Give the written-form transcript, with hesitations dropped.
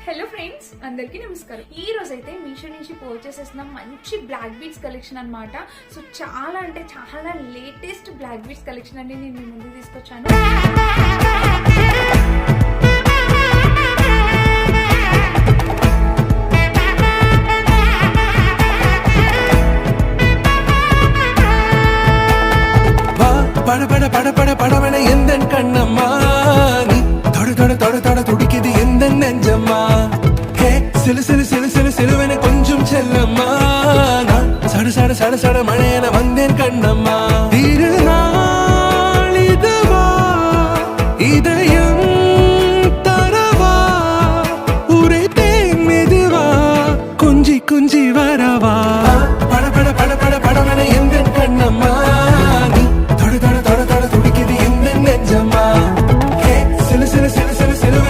Hello friends, అందరికీ నమస్కారం. ఈ రోజు అయితే మీషో నుంచి పర్చేస్ చేసిన మంచి బ్లాక్ బీడ్స్ కలెక్షన్ అన్నమాట. సో చాలా అంటే చాలా లేటెస్ట్ బ్లాక్ బీడ్స్ కలెక్షన్ అని నేను మీ ముందు తీసుకొచ్చాను. பட பட பட பட படவன எந்தன் கண்ணம்மா, நீ தொட தொட தொட தொட துடிக்குது எந்த நெஞ்சம்மா. ஹே சிலு சிலு சிலு சிலு சிலுவன கொஞ்சம் செல்லம்மா, நான் சட சட சட சட மழையன வந்தேன் கண்ணம்மா. திருநாள் இதுவா, இதயம் தரவா, உரைத்தேன் மெதுவா, குஞ்சி குஞ்சி வரவா. பட பட பட பட படவன எந்தன் கண்ணம்மா, தொட தொட தொட தொட துடிக்குது எந்த நெஞ்சம்மா. ஹே சிலு சிலு சிலு சிலு சிலுவ